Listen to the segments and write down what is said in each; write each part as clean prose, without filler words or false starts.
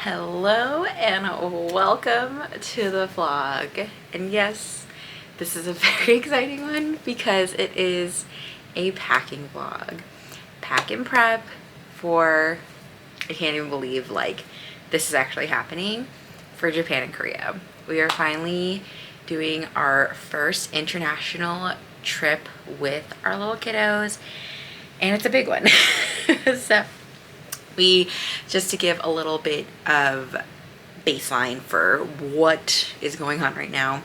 Hello and welcome to the vlog. And yes, this is a very exciting one because it is a packing vlog. Pack and prep for, I can't even believe like this is actually happening, for Japan and Korea. We are finally doing our first international trip with our little kiddos, and it's a big one. So just to give a little bit of baseline for what is going on right now,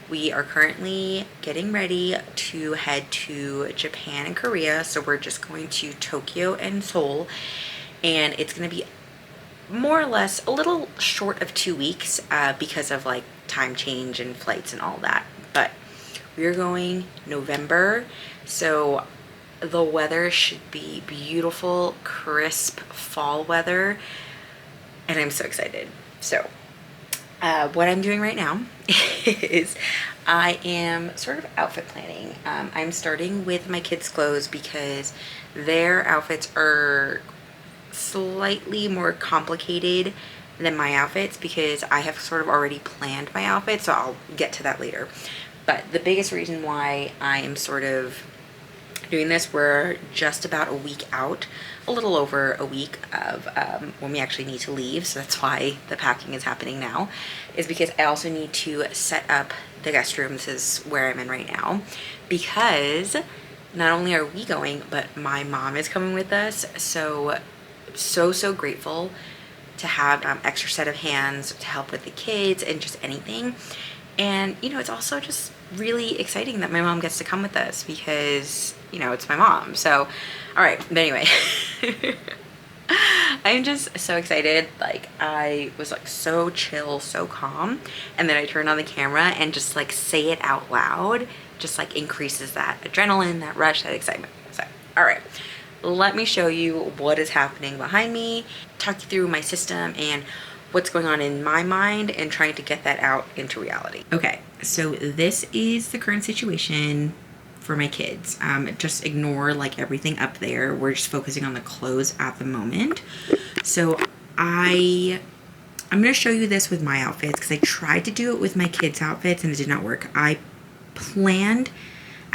we are currently getting ready to head to Japan and Korea. So we're just going to Tokyo and Seoul, and it's going to be more or less a little short of 2 weeks because of like time change and flights and all that. But we're going November, so the weather should be beautiful, crisp fall weather, and I'm so excited. So what I'm doing right now is I am sort of outfit planning. I'm starting with my kids' clothes because their outfits are slightly more complicated than my outfits because I have sort of already planned my outfit, so I'll get to that later. But the biggest reason why I am sort of doing this, we're just about a week out, a little over a week of when we actually need to leave, so that's why the packing is happening now, is because I also need to set up the guest room. This is where I'm in right now, because not only are we going, but my mom is coming with us. So grateful to have extra set of hands to help with the kids and just anything. And you know, it's also just really exciting that my mom gets to come with us because, you know, it's my mom. So all right, but anyway, I'm just so excited. Like, I was like so chill, so calm, and then I turned on the camera and just like say it out loud just like increases that adrenaline, that rush, that excitement. So all right, let me show you what is happening behind me, talk you through my system and what's going on in my mind and trying to get that out into reality. Okay, so this is the current situation for my kids. Just ignore like everything up there. We're just focusing on the clothes at the moment. So I'm gonna show you this with my outfits because I tried to do it with my kids' outfits and it did not work. I planned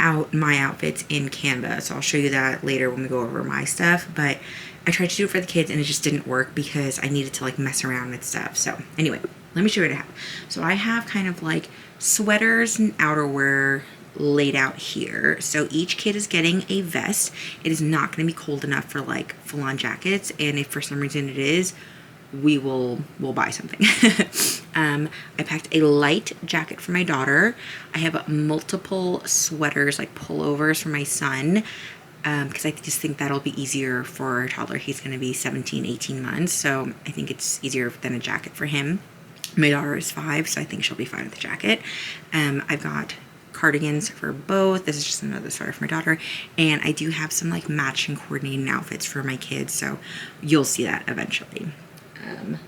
out my outfits in Canva, so I'll show you that later when we go over my stuff, but I tried to do it for the kids and it just didn't work because I needed to like mess around with stuff. So anyway, let me show you what I have. So I have kind of like sweaters and outerwear laid out here. So each kid is getting a vest. It is not going to be cold enough for like full-on jackets, and if for some reason it is, we'll buy something. I packed a light jacket for my daughter. I have multiple sweaters, like pullovers for my son, because I just think that'll be easier for a toddler. He's going to be 17, 18 months, so I think it's easier than a jacket for him. My daughter is 5, so I think she'll be fine with the jacket. I've got cardigans for both. This is just another sweater for my daughter, and I do have some like matching coordinating outfits for my kids, so you'll see that eventually.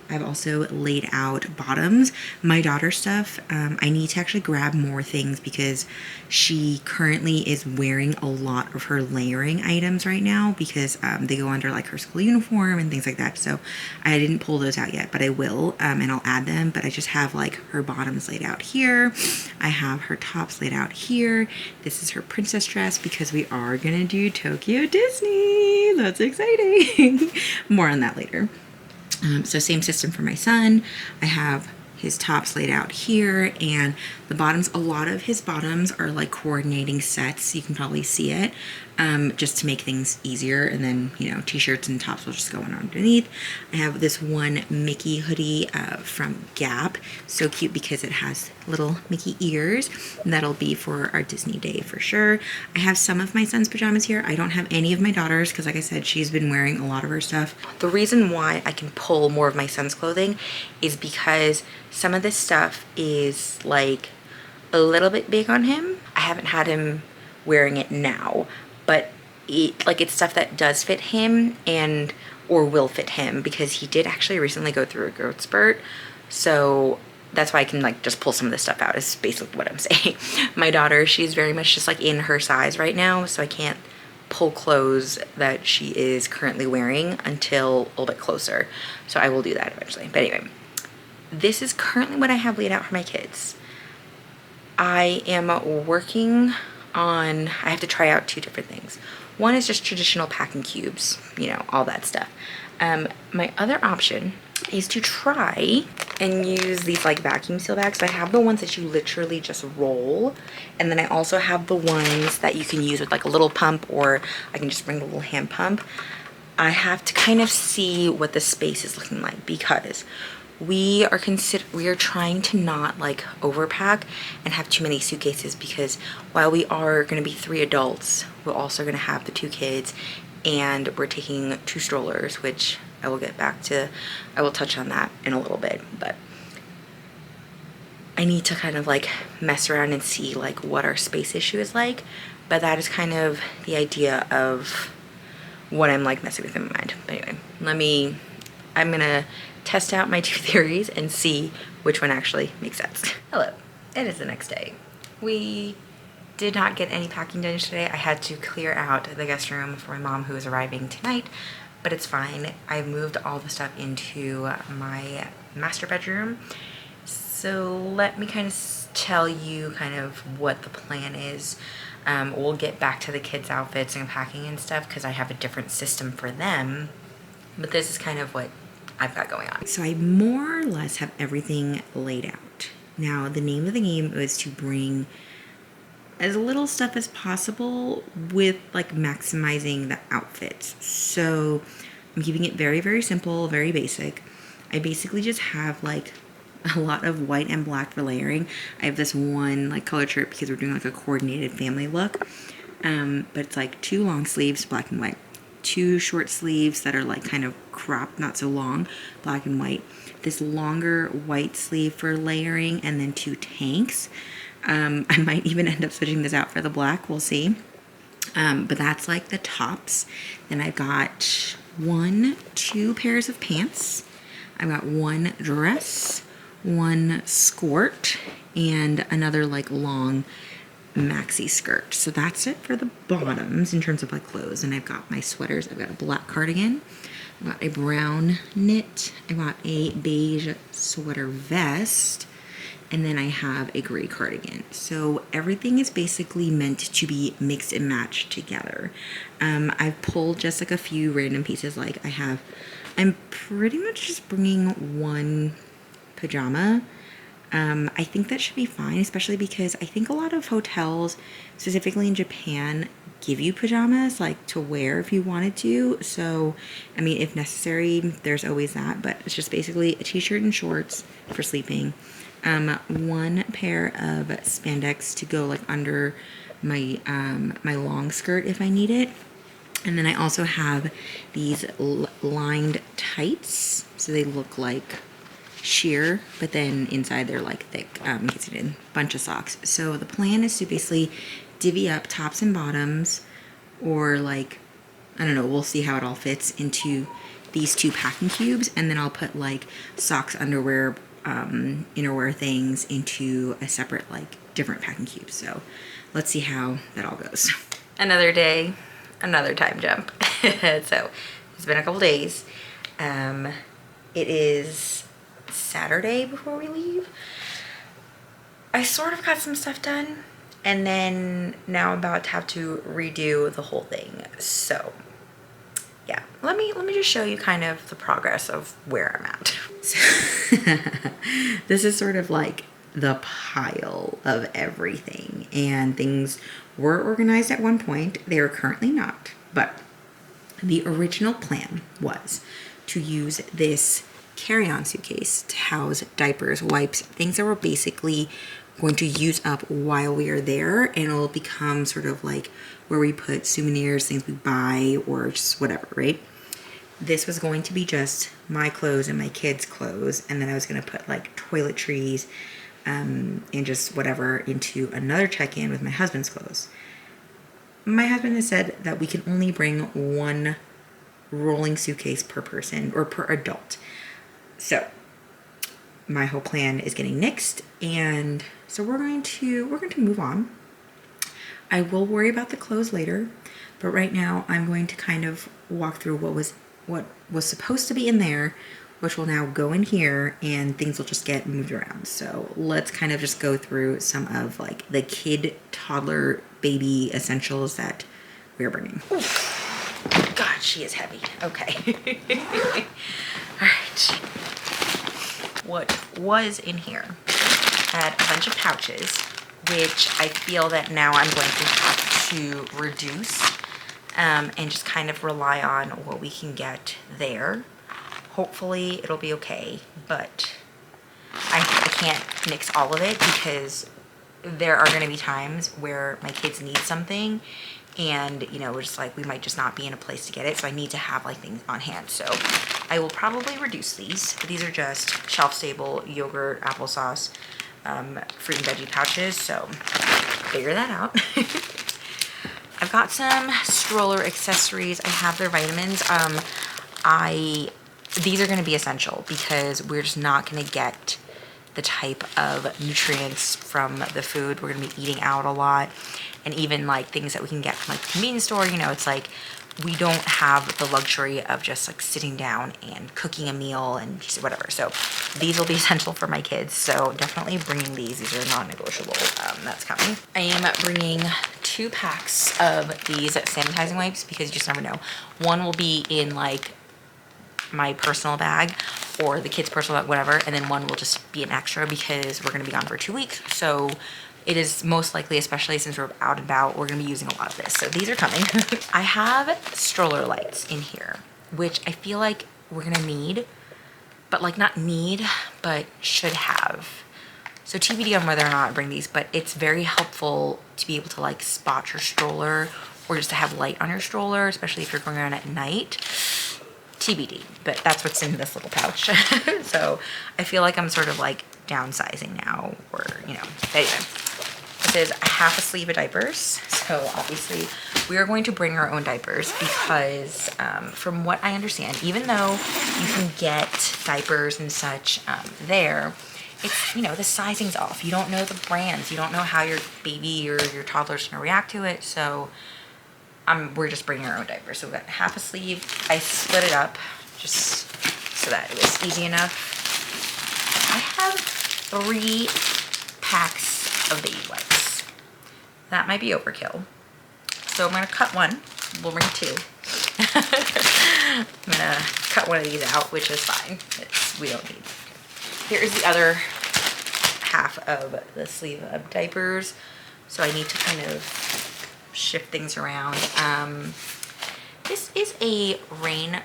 I've also laid out bottoms. My daughter's stuff, I need to actually grab more things because she currently is wearing a lot of her layering items right now because they go under like her school uniform and things like that. So I didn't pull those out yet, but I will, and I'll add them. But I just have like her bottoms laid out here. I have her tops laid out here. This is her princess dress because we are gonna do Tokyo Disney. That's exciting. More on that later. So same system for my son. I have his tops laid out here, and the bottoms, a lot of his bottoms are like coordinating sets. You can probably see it, just to make things easier. And then, you know, t-shirts and tops will just go on underneath. I have this one Mickey hoodie from Gap. So cute because it has little Mickey ears. And that'll be for our Disney day for sure. I have some of my son's pajamas here. I don't have any of my daughter's because, like I said, she's been wearing a lot of her stuff. The reason why I can pull more of my son's clothing is because some of this stuff is like a little bit big on him. I haven't had him wearing it now, but it's stuff that does fit him and or will fit him because he did actually recently go through a growth spurt. So that's why I can like just pull some of this stuff out, is basically what I'm saying. My daughter, she's very much just like in her size right now, so I can't pull clothes that she is currently wearing until a little bit closer. So I will do that eventually. But anyway, this is currently what I have laid out for my kids. I am working on, I have to try out 2 different things. One is just traditional packing cubes, you know, all that stuff. My other option is to try and use these like vacuum seal bags. So I have the ones that you literally just roll, and then I also have the ones that you can use with like a little pump, or I can just bring a little hand pump. I have to kind of see what the space is looking like, because we are trying to not like overpack and have too many suitcases, because while we are going to be 3 adults, we're also going to have the 2 kids, and we're taking 2 strollers, which I will get back to. I will touch on that in a little bit, but I need to kind of like mess around and see like what our space issue is like. But that is kind of the idea of what I'm like messing with in my mind. But anyway, I'm gonna test out my 2 theories and see which one actually makes sense. Hello, it is the next day. We did not get any packing done today. I had to clear out the guest room for my mom, who is arriving tonight, but it's fine. I moved all the stuff into my master bedroom. So let me kind of tell you kind of what the plan is. We'll get back to the kids' outfits and packing and stuff, because I have a different system for them, but this is kind of what I've got going on. So I more or less have everything laid out. Now, the name of the game is to bring as little stuff as possible with like maximizing the outfits. So I'm keeping it very, very simple, very basic. I basically just have like a lot of white and black for layering. I have this one like color shirt because we're doing like a coordinated family look. But it's like 2 long sleeves, black and white. 2 short sleeves that are like kind of cropped, not so long, black and white. This longer white sleeve for layering, and then 2 tanks. I might even end up switching this out for the black, we'll see. But that's like the tops. Then I've got 2 pairs of pants. I've got 1 dress, 1 skirt, and another like long maxi skirt. So that's it for the bottoms in terms of like clothes. And I've got my sweaters. I've got a black cardigan, I've got a brown knit, I've got a beige sweater vest, and then I have a gray cardigan. So everything is basically meant to be mixed and matched together. I've pulled just like a few random pieces. Like I'm pretty much just bringing 1 pajama. I think that should be fine, especially because I think a lot of hotels, specifically in Japan, give you pajamas like to wear if you wanted to. So, I mean, if necessary, there's always that, but it's just basically a t-shirt and shorts for sleeping. 1 pair of spandex to go like under my my long skirt if I need it. And then I also have these lined tights, so they look like sheer, but then inside they're like thick, in case you didn't. Bunch of socks. So the plan is to basically divvy up tops and bottoms, or like, I don't know, we'll see how it all fits into these 2 packing cubes, and then I'll put like socks, underwear, innerwear things into a separate like different packing cubes. So let's see how that all goes. Another day, another time jump. So it's been a couple days. It is Saturday before we leave. I sort of got some stuff done, and then now I'm about to have to redo the whole thing. So yeah, let me just show you kind of the progress of where I'm at. So, this is sort of like the pile of everything, and things were organized at one point. They are currently not, but the original plan was to use this carry-on suitcase to house diapers, wipes, things that were basically going to use up while we are there, and it'll become sort of like where we put souvenirs, things we buy, or just whatever, right? This was going to be just my clothes and my kids' clothes, and then I was going to put like toiletries and just whatever into another check-in with my husband's clothes. My husband has said that we can only bring 1 rolling suitcase per person, or per adult. So my whole plan is getting nixed, and so we're going to move on. I will worry about the clothes later. But right now I'm going to kind of walk through what was supposed to be in there, which will now go in here, and things will just get moved around. So let's kind of just go through some of like the kid, toddler, baby essentials that we're bringing. Oof. God, she is heavy. Okay. All right. What was in here had a bunch of pouches, which I feel that now I'm going to have to reduce and just kind of rely on what we can get there. Hopefully it'll be okay, but I can't mix all of it because there are going to be times where my kids need something and, you know, we're just like, we might just not be in a place to get it. So I need to have like things on hand. So I will probably reduce these. These are just shelf stable yogurt, applesauce, fruit and veggie pouches. So figure that out. I've got some stroller accessories. I have their vitamins. These are going to be essential because we're just not going to get the type of nutrients from the food. We're going to be eating out a lot, and even like things that we can get from like the convenience store, you know, it's like we don't have the luxury of just like sitting down and cooking a meal and just whatever. So these will be essential for my kids. So definitely bringing these. These are non-negotiable. That's coming. I am bringing 2 packs of these sanitizing wipes because you just never know. One will be in like my personal bag or the kids' personal bag, whatever, and then one will just be an extra because we're going to be gone for 2 weeks. So it is most likely, especially since we're out and about, we're going to be using a lot of this. So these are coming. I have stroller lights in here, which I feel like we're going to need, but like not need, but should have. So TBD on whether or not I bring these, but it's very helpful to be able to like spot your stroller or just to have light on your stroller, especially if you're going around at night. TBD, but that's what's in this little pouch. So I feel like I'm sort of like downsizing now, or, you know, anyway. This is half a sleeve of diapers. So obviously we are going to bring our own diapers because from what I understand, even though you can get diapers and such there, it's, you know, the sizing's off. You don't know the brands. You don't know how your baby or your toddler's gonna react to it. So we're just bringing our own diapers. So we've got half a sleeve. I split it up just so that it was easy enough. I have 3 packs of baby wipes. That might be overkill. So I'm gonna cut one. We'll bring 2. I'm gonna cut one of these out, which is fine. We don't need. Here is the other half of the sleeve of diapers. So I need to kind of shift things around. This is a rain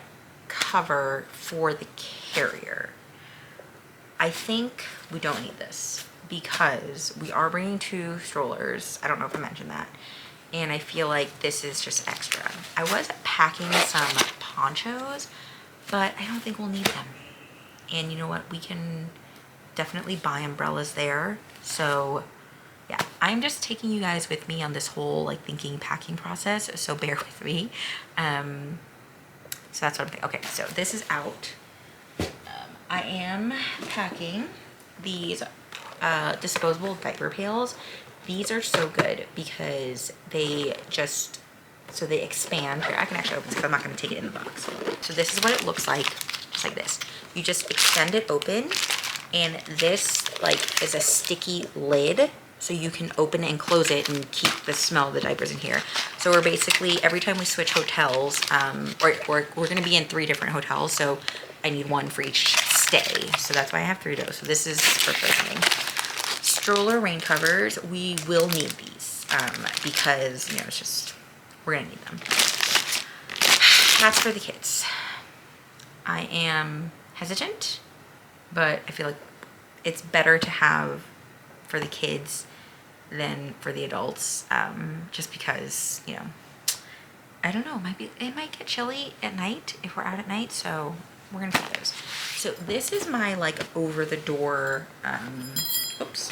cover for the carrier. I think we don't need this because we are bringing 2 strollers. I don't know if I mentioned that. And I feel like this is just extra. I was packing some ponchos, but I don't think we'll need them. And you know what? We can definitely buy umbrellas there. So yeah, I'm just taking you guys with me on this whole like thinking packing process, so bear with me. So that's what I'm thinking. Okay, so this is out. I am packing these disposable diaper pails. These are so good because they just, so they expand. Here, I can actually open this because I'm not going to take it in the box. So this is what it looks like, just like this. You just extend it open, and this like is a sticky lid. So you can open it and close it and keep the smell of the diapers in here. So we're basically, every time we switch hotels, we're going to be in 3 different hotels. So I need 1 for each stay. So that's why I have 3 of those. So this is for opening. Stroller rain covers, we will need these because, you know, it's just, we're going to need them. That's for the kids. I am hesitant, but I feel like it's better to have for the kids than for the adults, just because, you know, I don't know, it might get chilly at night if we're out at night, so we're gonna take those. So this is my like over the door whoops,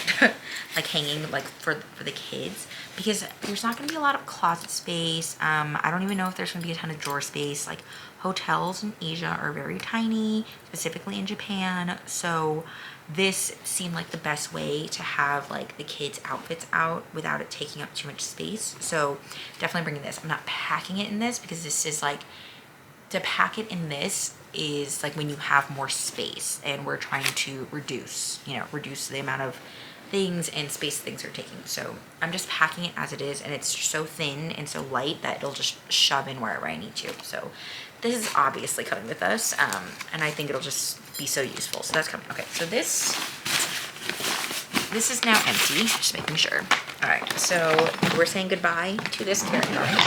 like hanging like for the kids, because there's not going to be a lot of closet space. I don't even know if there's going to be a ton of drawer space. Like hotels in Asia are very tiny, specifically in Japan. So this seemed like the best way to have like the kids' outfits out without it taking up too much space. So definitely bringing this. I'm not packing it in this because this is like, to pack it in this is like when you have more space, and we're trying to reduce the amount of things and space things are taking. So I'm just packing it as it is, and it's so thin and so light that it'll just shove in wherever I need to. So this is obviously coming with us, and I think it'll just be so useful. So that's coming. Okay, so this is now empty, just making sure. All right, so we're saying goodbye to this carry-on,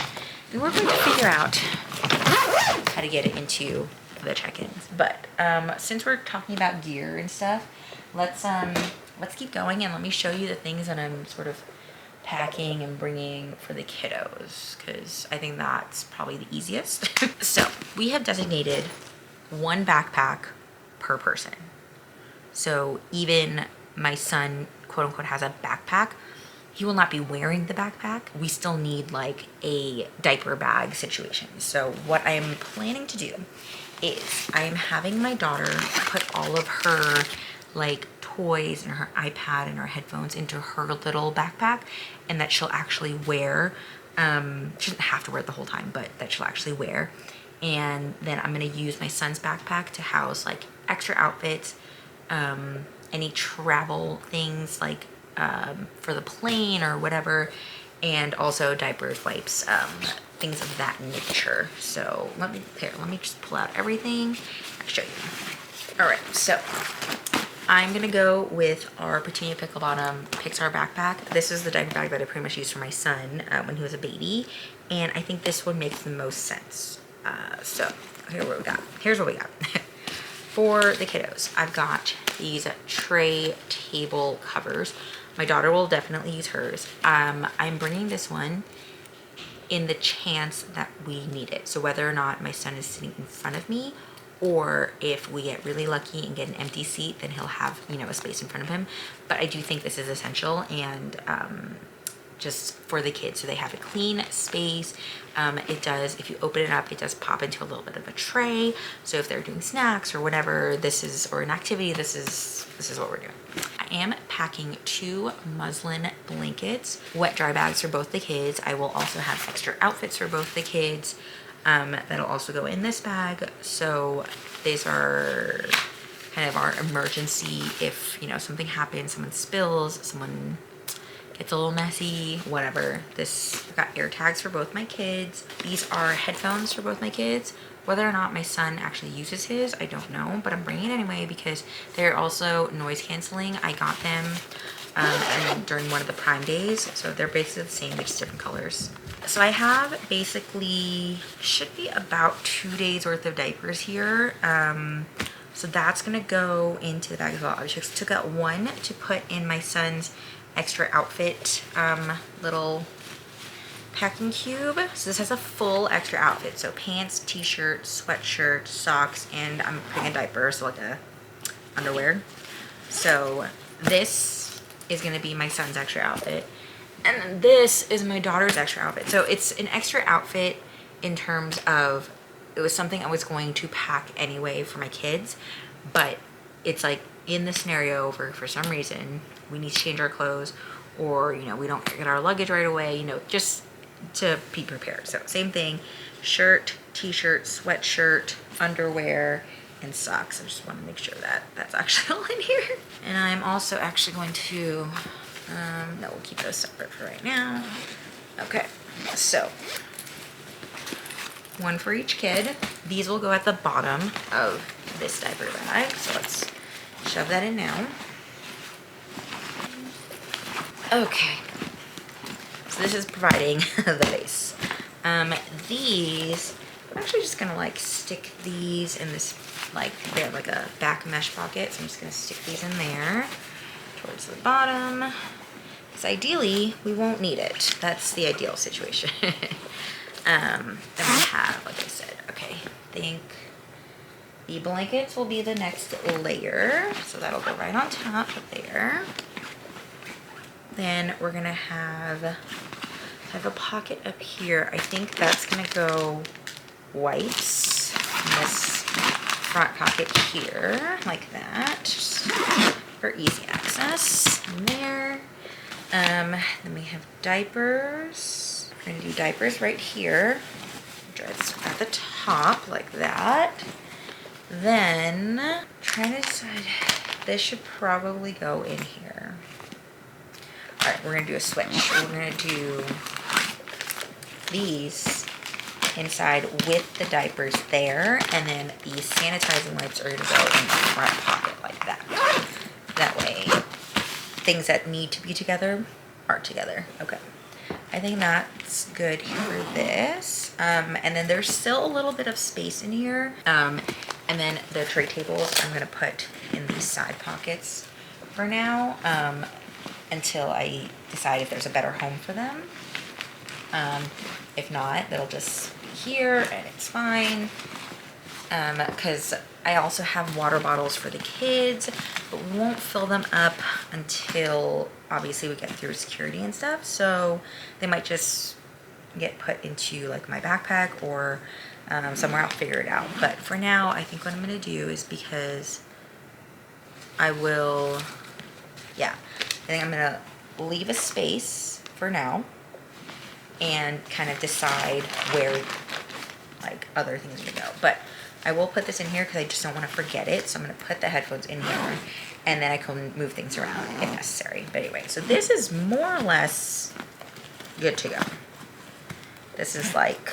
and we're going to figure out how to get it into the check-ins. But since we're talking about gear and stuff, let's keep going, and let me show you the things that I'm sort of packing and bringing for the kiddos, because I think that's probably the easiest. So we have designated one backpack per person. So even my son, quote unquote, has a backpack, he will not be wearing the backpack. We still need like a diaper bag situation. So what I am planning to do is I am having my daughter put all of her like toys and her iPad and her headphones into her little backpack, and that she'll actually wear. She doesn't have to wear it the whole time, but that she'll actually wear. And then I'm gonna use my son's backpack to house like extra outfits, any travel things like for the plane or whatever, and also diapers, wipes, things of that nature. So let me just pull out everything and show you. All right, so I'm gonna go with our Petunia Pickle Bottom Pixar backpack. This is the diaper bag that I pretty much used for my son when he was a baby, and I think this one makes the most sense. So here's what we got. For the kiddos, I've got these tray table covers. My daughter will definitely use hers. I'm bringing this one in the chance that we need it. So whether or not my son is sitting in front of me, or if we get really lucky and get an empty seat, then he'll have, a space in front of him. But I do think this is essential, and just for the kids, so they have a clean space. It does, if you open it up, it does pop into a little bit of a tray. So if they're doing snacks or whatever, or an activity, this is what we're doing. I am packing 2 muslin blankets, wet dry bags for both the kids. I will also have extra outfits for both the kids. That'll also go in this bag. So these are kind of our emergency if, something happens, someone spills, someone gets a little messy, whatever. I've got air tags for both my kids. These are headphones for both my kids. Whether or not my son actually uses his, I don't know, but I'm bringing it anyway because they're also noise canceling. I got them during one of the Prime days, so they're basically the same, just different colors. So I have basically, should be about 2 days worth of diapers here. So that's gonna go into the bag as well. I just took out one to put in my son's extra outfit little packing cube. So this has a full extra outfit. So pants, t-shirt, sweatshirt, socks, and I'm putting a diaper, so like a underwear. So this is gonna be my son's extra outfit. And then this is my daughter's extra outfit. So it's an extra outfit in terms of, it was something I was going to pack anyway for my kids, but it's like in the scenario for some reason, we need to change our clothes, or, we don't get our luggage right away, just to be prepared. So same thing, shirt, t-shirt, sweatshirt, underwear, and socks. I just want to make sure that that's actually all in here. And I'm also actually going to, no, we'll keep those separate for right now. Okay, so one for each kid. These will go at the bottom of this diaper bag. So let's shove that in now. Okay, so this is providing the base. These, I'm actually just gonna like stick these in this, like they have like a back mesh pocket, so I'm just gonna stick these in there towards the bottom, because ideally we won't need it. That's the ideal situation. Then we have, like I said, okay, I think the blankets will be the next layer, so that'll go right on top of there. Then we're gonna have, I have a pocket up here. I think that's gonna go wipes in this front pocket here, like that, just for easy access in there. Then we have diapers. We're gonna do diapers right here, just at the top, like that. Then, trying to decide, this should probably go in here. All right, we're gonna do a switch. We're gonna do these inside with the diapers there, and then the sanitizing wipes are gonna go in the front pocket like that. That way, things that need to be together are together. Okay, I think that's good for this. And then there's still a little bit of space in here. And then the tray tables I'm gonna put in these side pockets for now, until I decide if there's a better home for them. If not, they'll just be here and it's fine. Because I also have water bottles for the kids, but we won't fill them up until obviously we get through security and stuff. So they might just get put into like my backpack or somewhere. I'll figure it out. But for now, I think what I'm gonna do is, because I will, I think I'm gonna leave a space for now and kind of decide where like other things are gonna go. But I will put this in here because I just don't want to forget it. So I'm gonna put the headphones in here, and then I can move things around if necessary. But anyway, so this is more or less good to go. This is like,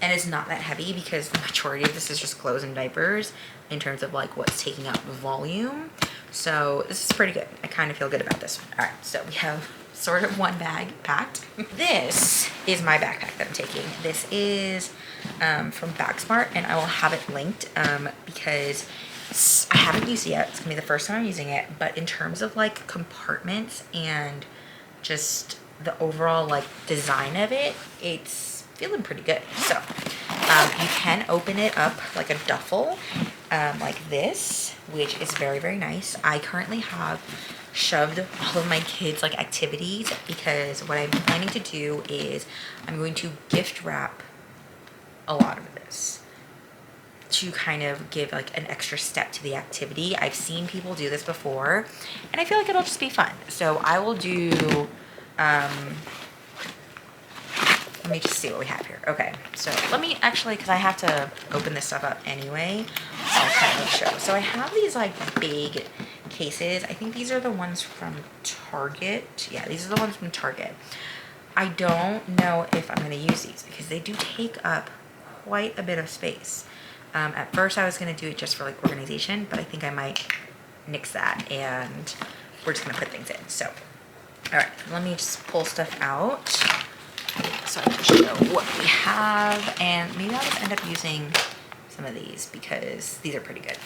and it's not that heavy because the majority of this is just clothes and diapers in terms of like what's taking up volume. So this is pretty good. I kind of feel good about this one. All right, so we have sort of one bag packed. This is my backpack that I'm taking. This is from Bagsmart, and I will have it linked because I haven't used it yet. It's gonna be the first time I'm using it, but in terms of like compartments and just the overall like design of it, it's feeling pretty good. So you can open it up like a duffel like this, which is very, very nice. I currently have shoved all of my kids like activities, because what I'm planning to do is I'm going to gift wrap a lot of this to kind of give like an extra step to the activity. I've seen people do this before, and I feel like it'll just be fun. So I will do, let me just see what we have here. Okay, so let me actually, because I have to open this stuff up anyway, I'll kind of show. So I have these like big cases. I think these are the ones from Target. Yeah, these are the ones from Target. I don't know if I'm going to use these because they do take up quite a bit of space. At first I was going to do it just for like organization, but I think I might nix that and we're just going to put things in. So, all right, let me just pull stuff out so I can show what we have, and maybe I'll just end up using some of these because these are pretty good.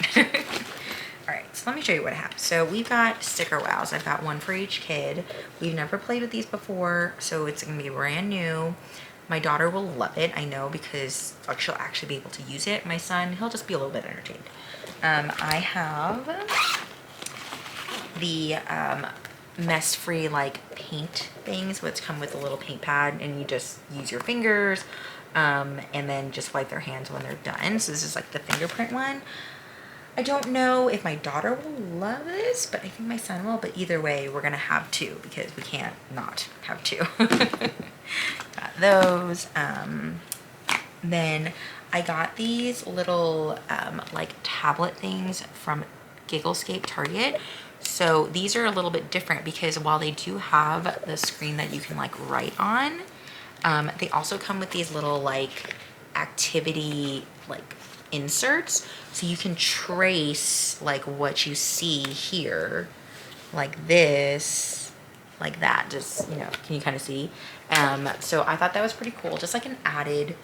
All right, so let me show you what I have. So we've got sticker wows. I've got one for each kid. We've never played with these before, so it's gonna be brand new. My daughter will love it, I know, because she'll actually be able to use it. My son, he'll just be a little bit entertained. I have the mess-free like paint things, which come with a little paint pad, and you just use your fingers and then just wipe their hands when they're done. So this is like the fingerprint one. I don't know if my daughter will love this, but I think my son will. But either way, we're gonna have two because we can't not have two. Got those. Then I got these little like tablet things from Gigglescape Target. So these are a little bit different because while they do have the screen that you can like write on, they also come with these little like activity like inserts, so you can trace like what you see here, like this, like that, just, you know, can you kind of see? So I thought that was pretty cool, just like an added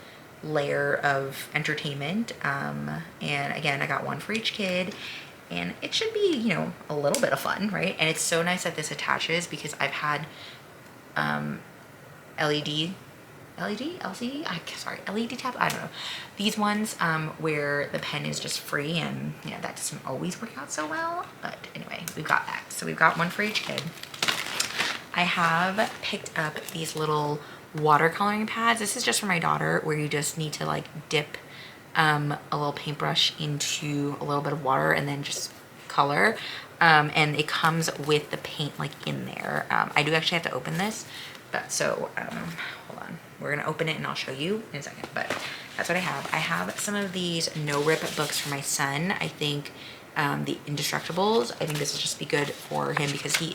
layer of entertainment. And again, I got one for each kid, and it should be, you know, a little bit of fun, right? And it's so nice that this attaches because I've had LED tab, I don't know. These ones where the pen is just free, and you know, that doesn't always work out so well. But anyway, we've got that. So we've got one for each kid. I have picked up these little watercoloring pads. This is just for my daughter, where you just need to like dip a little paintbrush into a little bit of water and then just color. And it comes with the paint like in there. I do actually have to open this, but so hold on. We're gonna open it and I'll show you in a second, but that's what I have. I have some of these no rip books for my son. I think the Indestructibles, I think this will just be good for him because he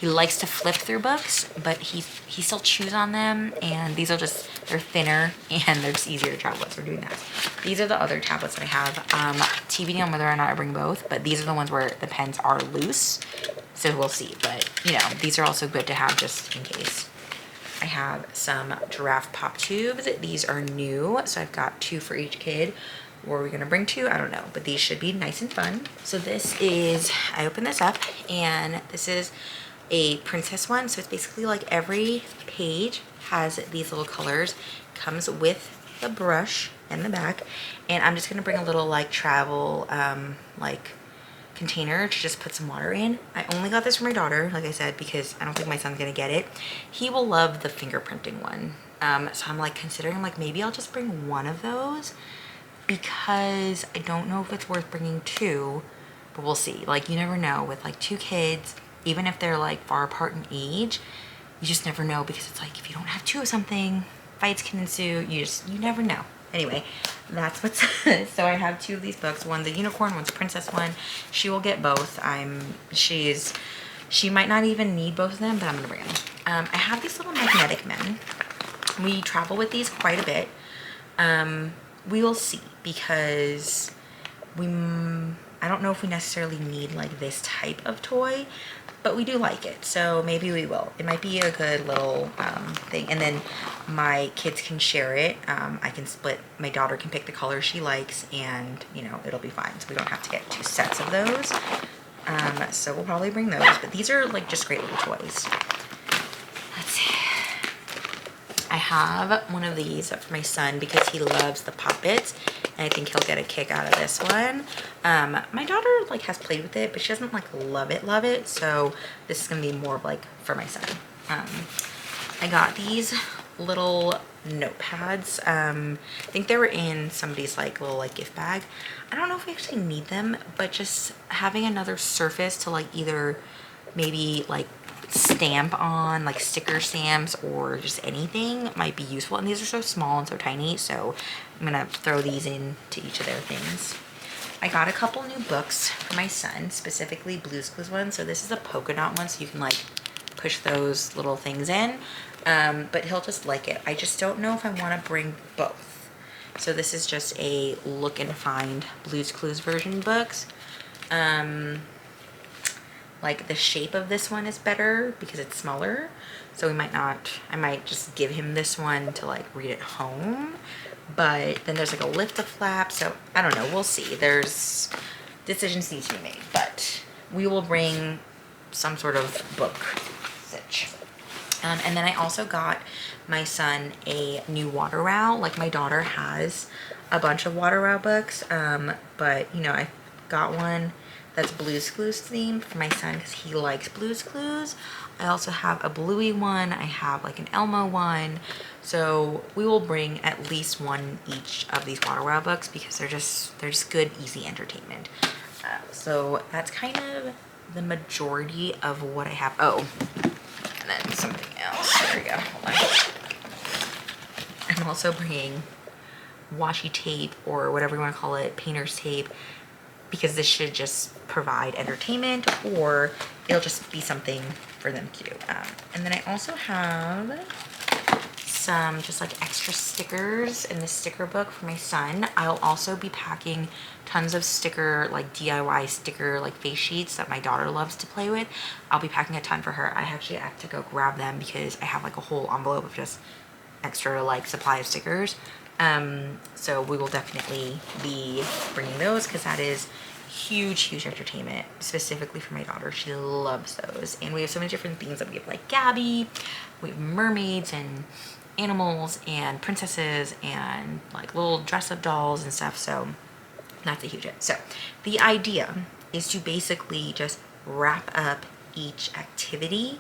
likes to flip through books, but he still chews on them, and these are just, they're thinner and they're just easier to travel with, so we're doing that. These are the other tablets that I have. TBD on whether or not I bring both, but these are the ones where the pens are loose, so we'll see. But, you know, these are also good to have just in case. I have some giraffe pop tubes. These are new, so I've got 2 for each kid. Were we gonna bring 2? I don't know, but these should be nice and fun. So this is, I open this up, and this is a princess one. So it's basically like every page has these little colors, comes with the brush in the back, and I'm just gonna bring a little like travel like container to just put some water in. I only got this for my daughter, like I said, because I don't think my son's gonna get it. He will love the fingerprinting one. So I'm like considering like maybe I'll just bring 1 of those, because I don't know if it's worth bringing 2, but we'll see. Like, you never know with like 2 kids, even if they're like far apart in age, you just never know, because it's like if you don't have 2 of something, fights can ensue. You never know. Anyway, that's what's so I have 2 of these books. One's a unicorn, one's a princess one. She will get both. She might not even need both of them, but I'm gonna bring them. I have these little magnetic men. We travel with these quite a bit. We will see, because I don't know if we necessarily need like this type of toy, but we do like it, so maybe we will. It might be a good little thing, and then my kids can share it. I can split, my daughter can pick the color she likes, and you know, it'll be fine, so we don't have to get 2 sets of those. So we'll probably bring those, but these are like just great little toys. Let's see. I have one of these for my son because he loves the puppets, and I think he'll get a kick out of this one. My daughter like has played with it, but she doesn't like love it, so this is gonna be more of like for my son. I got these little notepads. I think they were in somebody's like little like gift bag. I don't know if we actually need them, but just having another surface to like either maybe like stamp on, like sticker stamps or just anything, might be useful. And these are so small and so tiny, so I'm gonna throw these into each of their things. I got a couple new books for my son, specifically Blue's Clues ones. So this is a polka dot one, so you can like push those little things in, but he'll just like it. I just don't know if I want to bring both. So this is just a look and find Blue's Clues version books. Like the shape of this one is better because it's smaller, so we might not, I might just give him this one to like read at home, but then there's like a lift a flap, so I don't know, we'll see. There's decisions need to be made, but we will bring some sort of book stitch. And then I also got my son a new water row. Like my daughter has a bunch of water row books, but you know, I got one that's Blue's Clues themed for my son because he likes Blue's Clues. I also have a Bluey one. I have like an Elmo one. So we will bring at least 1 each of these water wow books because they're just good, easy entertainment. So that's kind of the majority of what I have. Oh, and then something else. There we go. Hold on. I'm also bringing washi tape, or whatever you want to call it, painter's tape, because this should just provide entertainment, or it'll just be something for them to do. And then I also have some just like extra stickers in the sticker book for my son. I'll also be packing tons of sticker, like DIY sticker, like face sheets that my daughter loves to play with. I'll be packing a ton for her. I actually have to go grab them because I have like a whole envelope of just extra like supply of stickers. So we will definitely be bringing those because that is huge entertainment, specifically for my daughter. She loves those, and we have so many different themes that we have, like Gabby, we have mermaids and animals and princesses and like little dress-up dolls and stuff, so that's a huge hit. So the idea is to basically just wrap up each activity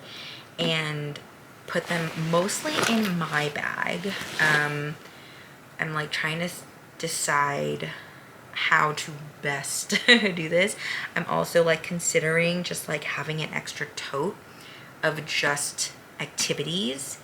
and put them mostly in my bag. I'm like trying to decide how to best do this. I'm also like considering just like having an extra tote of just activities,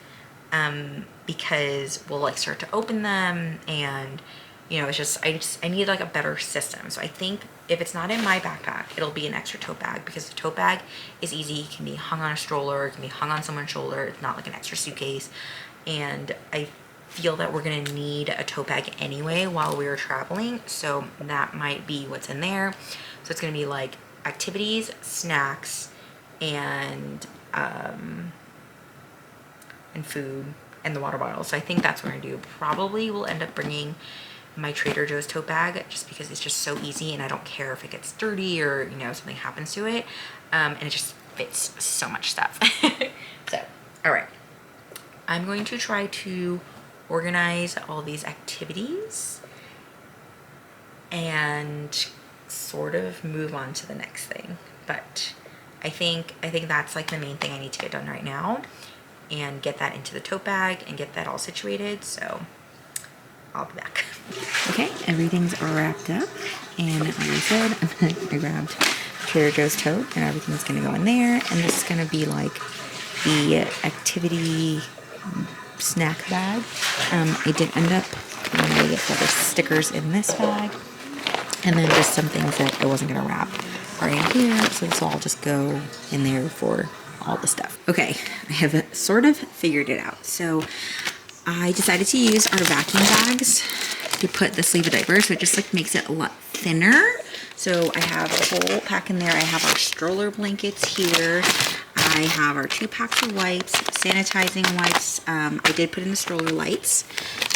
because we'll like start to open them, and you know, it's just I need like a better system. So I think if it's not in my backpack, it'll be an extra tote bag, because the tote bag is easy. It can be hung on a stroller, it can be hung on someone's shoulder. It's not like an extra suitcase. And I feel that we're gonna need a tote bag anyway while we're traveling, so that might be what's in there. So it's gonna be like activities, snacks, and food, and the water bottle. So I think that's what we're gonna do. Probably we'll end up bringing my Trader Joe's tote bag, just because it's just so easy, and I don't care if it gets dirty or, you know, something happens to it, and it just fits so much stuff. So all right, I'm going to try to organize all these activities and sort of move on to the next thing. But I think that's like the main thing I need to get done right now, and get that into the tote bag and get that all situated. So I'll be back. Okay, everything's wrapped up, and like I said, I grabbed Trader Joe's tote, and everything's gonna go in there, and this is gonna be like the activity snack bag. I did end up putting the other stickers in this bag, and then just some things that I wasn't gonna wrap are in here, so this will all just go in there for all the stuff. Okay, I have sort of figured it out. So I decided to use our vacuum bags to put the sleeve of diapers, so it just like makes it a lot thinner. So I have a whole pack in there. I have our stroller blankets here. I have our 2 packs of wipes, sanitizing wipes. I did put in the stroller lights.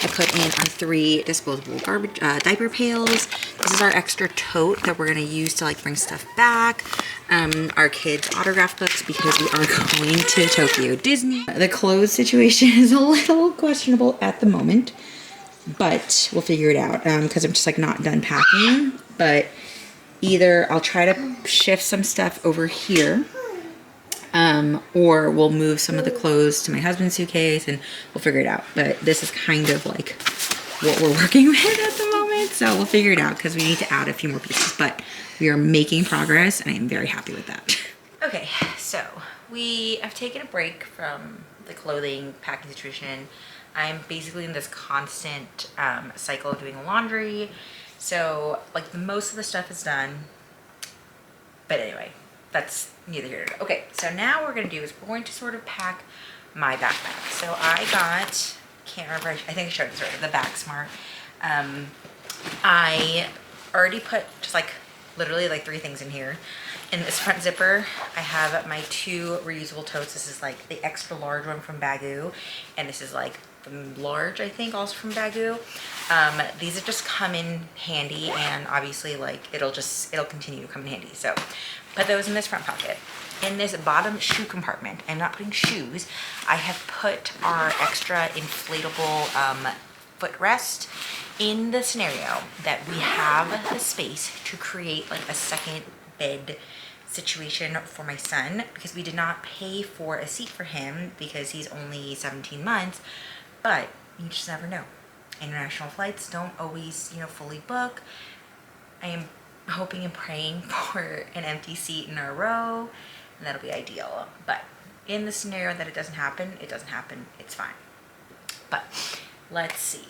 I put in our 3 disposable garbage diaper pails. This is our extra tote that we're gonna use to like bring stuff back. Our kids' autograph books, because we are going to Tokyo Disney. The clothes situation is a little questionable at the moment, but we'll figure it out, because I'm just like not done packing. But either I'll try to shift some stuff over here, or we'll move some of the clothes to my husband's suitcase, and we'll figure it out. But this is kind of like what we're working with at the moment, so we'll figure it out, because we need to add a few more pieces. But we are making progress, and I'm very happy with that. Okay, so we have taken a break from the clothing packing situation. I'm basically in this constant cycle of doing laundry. So like most of the stuff is done, but anyway, that's neither here nor there. Okay, so now what we're gonna do is we're going to sort of pack my backpack. So I got, can't remember, I think I showed this already, the Back Smart. I already put just like literally like 3 things in here. In this front zipper, I have my 2 reusable totes. This is like the extra large one from Baggu, and this is like the large, I think, also from Baggu. These have just come in handy, and obviously like it'll continue to come in handy. So put those in this front pocket. In this bottom shoe compartment, I'm not putting shoes, I have put our extra inflatable footrest in the scenario that we have the space to create like a second bed situation for my son, because we did not pay for a seat for him because he's only 17 months, but you just never know. International flights don't always, you know, fully book. I am hoping and praying for an empty seat in our row, and that'll be ideal. But in the scenario that it doesn't happen, it's fine. But let's see,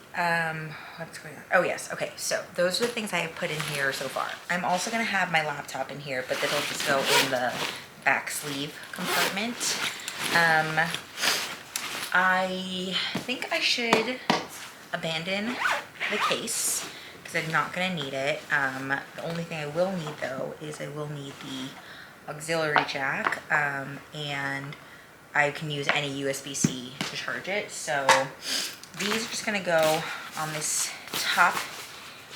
what's going on? Oh yes, okay, so those are the things I have put in here so far. I'm also gonna have my laptop in here, but it'll just go in the back sleeve compartment. I think I should abandon the case, because I'm not gonna need it. The only thing I will need though is I will need the auxiliary jack, and I can use any USB-C to charge it. So these are just gonna go on this top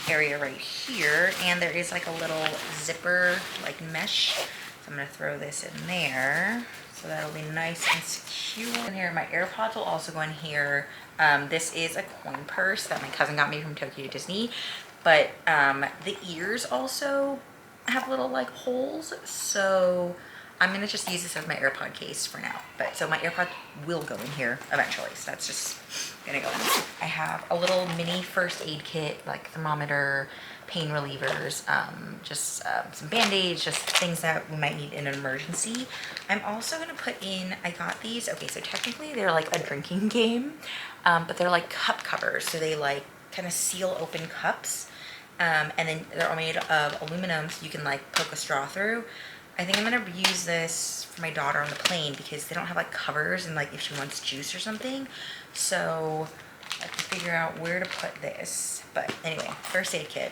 area right here, and there is like a little zipper like mesh, so I'm gonna throw this in there, so that'll be nice and secure. In here, my AirPods will also go in here. This is a coin purse that my cousin got me from Tokyo Disney, but the ears also have little like holes, so I'm gonna just use this as my AirPod case for now. But so my AirPod will go in here eventually. So that's just gonna go in. I have a little mini first aid kit, like thermometer, pain relievers, some band-aids, just things that we might need in an emergency. I'm also gonna put in, I got these, okay, so technically they're like a drinking game, but they're like cup covers. So they like kind of seal open cups. And then they're all made of aluminum, so you can like poke a straw through. I think I'm gonna use this for my daughter on the plane because they don't have like covers and like if she wants juice or something. So I have to figure out where to put this. But anyway, first aid kit,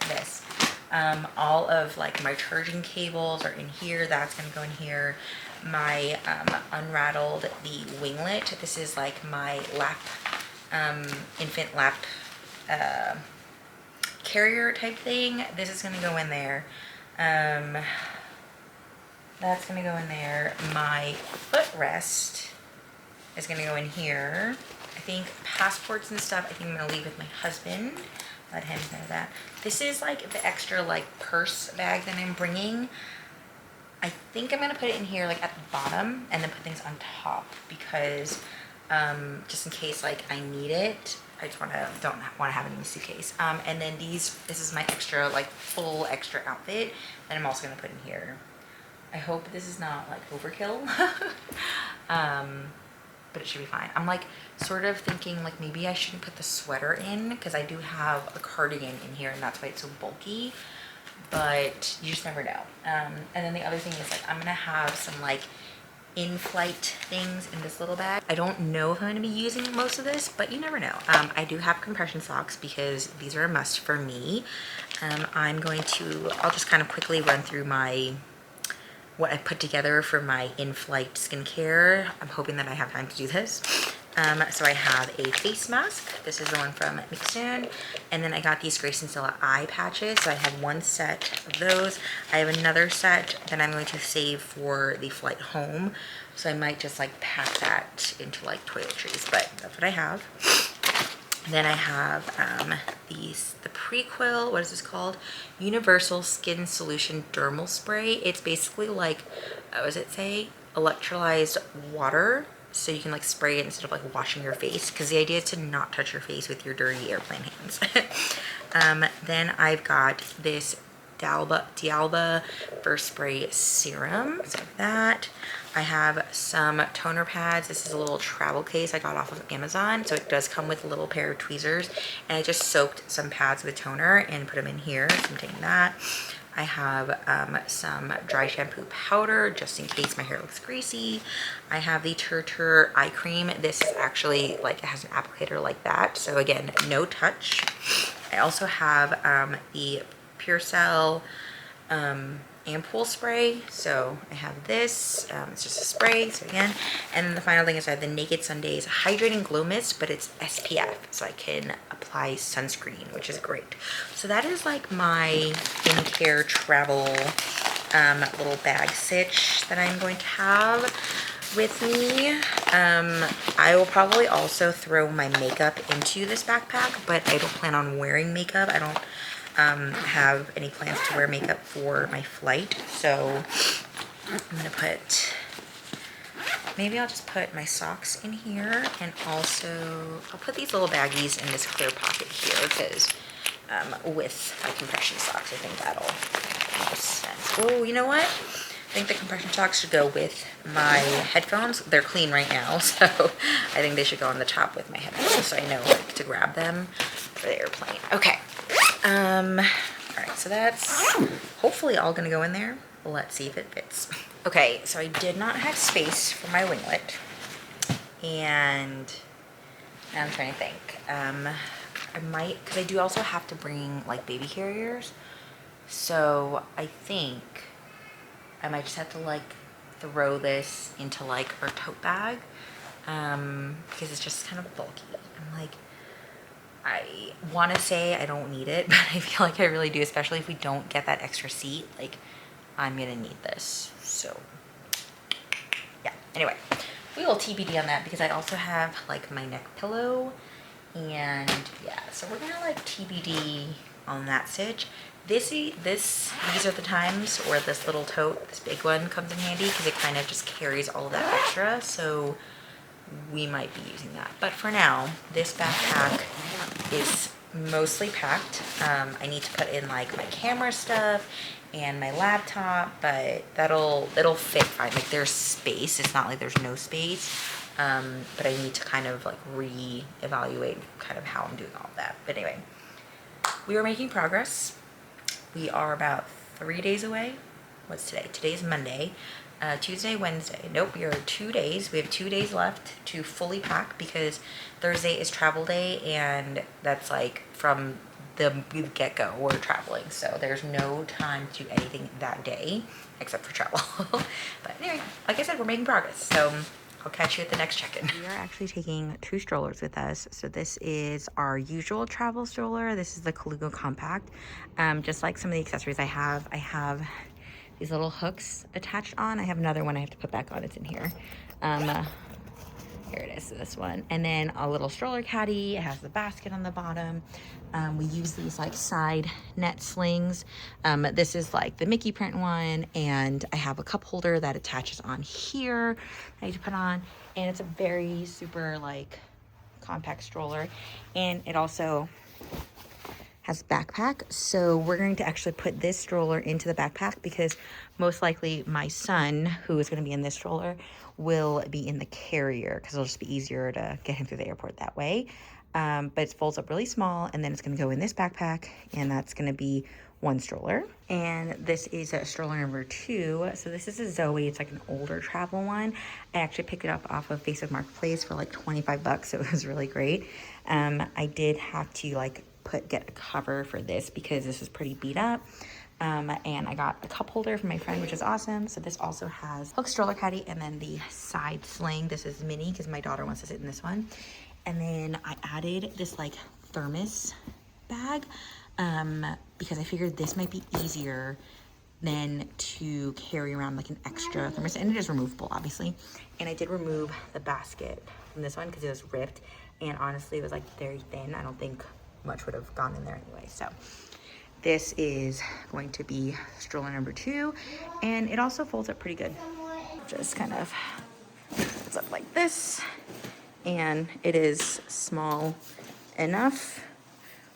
this. All of like my charging cables are in here. That's gonna go in here. My unrattled the winglet. This is like my lap, infant lap carrier type thing. This is gonna go in there. That's gonna go in there. My footrest is gonna go in here. I think passports and stuff, I think I'm gonna leave with my husband. Let him know that. This is like the extra like purse bag that I'm bringing. I think I'm gonna put it in here like at the bottom and then put things on top because just in case like I need it. I just don't want to have it in the suitcase. And then this is my extra like full extra outfit that I'm also gonna put in here. I hope this is not like overkill, but it should be fine. I'm like sort of thinking like maybe I shouldn't put the sweater in because I do have a cardigan in here and that's why it's so bulky, but you just never know. And then the other thing is like I'm gonna have some like in-flight things in this little bag. I don't know if I'm gonna be using most of this, but you never know. I do have compression socks because these are a must for me. I'll just kind of quickly run through what I put together for my in-flight skincare. I'm hoping that I have time to do this. So I have a face mask. This is the one from Mixsoon. And then I got these Grace and Stella eye patches. So I have one set of those. I have another set that I'm going to save for the flight home. So I might just like pack that into like toiletries, but that's what I have. Then I have the Prequel, what is this called? Universal Skin Solution Dermal Spray. It's basically like, what does it say? Electrolyzed water. So you can like spray it instead of like washing your face, because the idea is to not touch your face with your dirty airplane hands. Then I've got this D'Alba First Spray Serum. So that. I have some toner pads. This is a little travel case I got off of Amazon. So it does come with a little pair of tweezers. And I just soaked some pads with toner and put them in here. So I'm taking that. I have some dry shampoo powder just in case my hair looks greasy. I have the Tur eye cream. This is actually like, it has an applicator like that. So again, no touch. I also have the Pure Cell ampoule spray. So I have this, it's just a spray, so again, and then the final thing is I have the Naked Sundays Hydrating Glow Mist, but it's SPF, so I can apply sunscreen, which is great. So that is like my skincare travel little bag sitch that I'm going to have with me. I will probably also throw my makeup into this backpack, but I don't plan on wearing makeup. I don't have any plans to wear makeup for my flight, so I'm gonna maybe I'll just put my socks in here, and also I'll put these little baggies in this clear pocket here because with my compression socks, I think that'll make sense. Oh, you know what? I think the compression socks should go with my headphones. They're clean right now, so I think they should go on the top with my headphones so I know like to grab them for the airplane. Okay. All right, so that's hopefully all gonna go in there. Let's see if it fits. Okay, so I did not have space for my winglet, and now I'm trying to think. I might, because I do also have to bring like baby carriers, so I think I might just have to like throw this into like our tote bag, because it's just kind of bulky. I'm like, I want to say I don't need it, but I feel like I really do, especially if we don't get that extra seat. Like, I'm gonna need this. So yeah, anyway, we will TBD on that because I also have like my neck pillow, and yeah, so we're gonna like TBD on that stitch. These are the times where this little tote, this big one, comes in handy because it kind of just carries all of that extra. So we might be using that. But for now, this backpack is mostly packed. I need to put in like my camera stuff and my laptop, but it'll fit fine. Like there's space. It's not like there's no space. But I need to kind of like re-evaluate kind of how I'm doing all of that. But anyway, we are making progress. We are about 3 days away. What's today? Today's Monday. Tuesday, Wednesday. Nope, we are 2 days. We have 2 days left to fully pack because Thursday is travel day, and that's like from the get-go we're traveling. So there's no time to do anything that day except for travel. But anyway, like I said, we're making progress. So I'll catch you at the next check-in. We are actually taking 2 strollers with us. So this is our usual travel stroller. This is the Colugo Compact. Just like some of the accessories I have these little hooks attached on. I have another one I have to put back on. It's in here. Here it is, this one. And then a little stroller caddy. It has the basket on the bottom. We use these like side net slings. This is like the Mickey print one, and I have a cup holder that attaches on here I need to put on, and it's a very super like compact stroller, and it also has a backpack. So we're going to actually put this stroller into the backpack because most likely my son, who is going to be in this stroller, will be in the carrier because it'll just be easier to get him through the airport that way. But it folds up really small, and then it's going to go in this backpack, and that's going to be 1 stroller. And this is a stroller number 2. So this is a Zoe. It's like an older travel one. I actually picked it up off of Facebook Marketplace for like 25 bucks. So it was really great. I did have to like get a cover for this because this was pretty beat up. And I got a cup holder from my friend, which is awesome. So this also has hook stroller caddy and then the side sling. This is mini because my daughter wants to sit in this one. And then I added this like thermos bag because I figured this might be easier than to carry around like an extra thermos, and it is removable obviously. And I did remove the basket from this one because it was ripped, and honestly it was like very thin. I don't think much would have gone in there anyway. So this is going to be stroller number 2, and it also folds up pretty good. Just kind of folds up like this, and it is small enough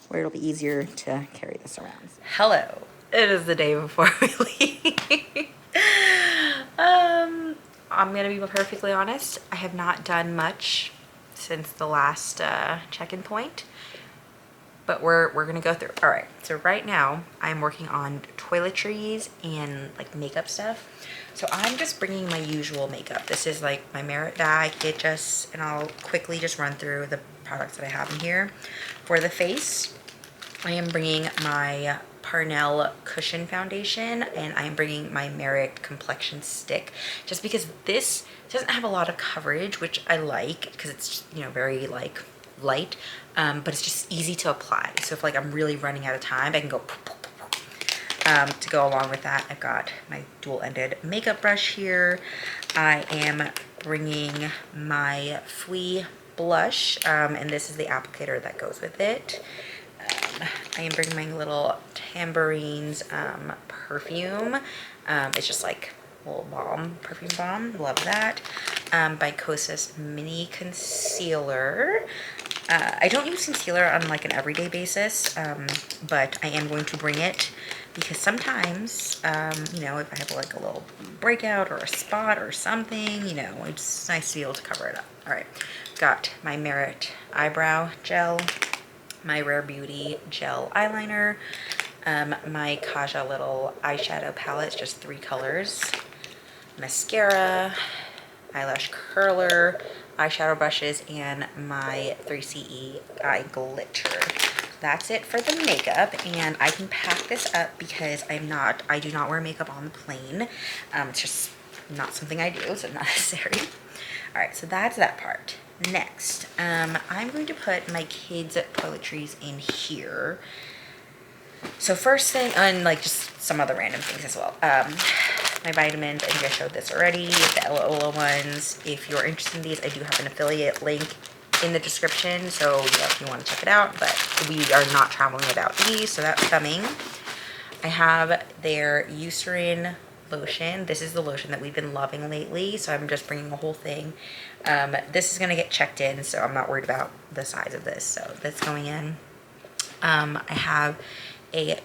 where it'll be easier to carry this around. Hello, it is the day before we leave. I'm gonna be perfectly honest, I have not done much since the last check-in point, but we're gonna go through. All right, so right now I'm working on toiletries and like makeup stuff. So I'm just bringing my usual makeup. This is like my Merit bag. And I'll quickly just run through the products that I have in here. For the face, I am bringing my Parnell Cushion Foundation, and I am bringing my Merit Complexion Stick, just because this doesn't have a lot of coverage, which I like because it's, you know, very like light, but it's just easy to apply. So if like I'm really running out of time, I can go to go along with that. I've got my dual-ended makeup brush here. I am bringing my Fui blush, and this is the applicator that goes with it. I am bringing my little Tambourines perfume. It's just like a little balm, perfume balm. Love that. By Kosas Mini Concealer. I don't use concealer on like an everyday basis, but I am going to bring it because sometimes, you know, if I have like a little breakout or a spot or something, you know, it's nice to be able to cover it up. All right, got my Merit eyebrow gel, my Rare Beauty gel eyeliner, my Kaja little eyeshadow palette, just 3 colors, mascara, eyelash curler, eyeshadow brushes, and my 3CE eye glitter. That's it for the makeup, and I can pack this up because I do not wear makeup on the plane. It's just not something I do, so not necessary. All right, so that's that part. Next, I'm going to put my kids' toiletries in here. So first thing, and like just some other random things as well. My vitamins, I think I showed this already, the Ella Ola ones. If you're interested in these, I do have an affiliate link in the description, so yeah, if you want to check it out. But we are not traveling without these, so that's coming. I have their Eucerin lotion. This is the lotion that we've been loving lately, so I'm just bringing a whole thing. This is gonna get checked in, so I'm not worried about the size of this, so that's going in. I have a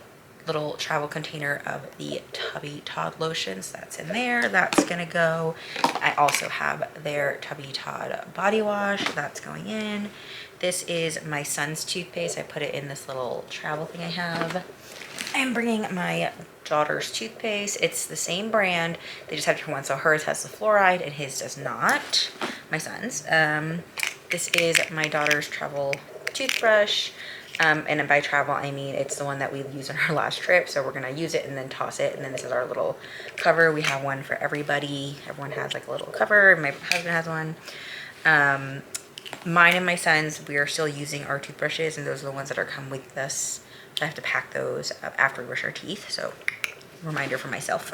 little travel container of the Tubby Todd lotions. That's in there. That's gonna go. I also have their Tubby Todd body wash. That's going in. This is my son's toothpaste. I put it in this little travel thing I have. I'm bringing my daughter's toothpaste. It's the same brand. They just have different ones. So hers has the fluoride and his does not. My son's. This is my daughter's travel toothbrush. And by travel, I mean it's the one that we used on our last trip. So we're going to use it and then toss it. And then this is our little cover. We have one for everybody. Everyone has like a little cover. My husband has one. Mine and my son's, we are still using our toothbrushes. And those are the ones that are come with us. I have to pack those after we brush our teeth. So reminder for myself.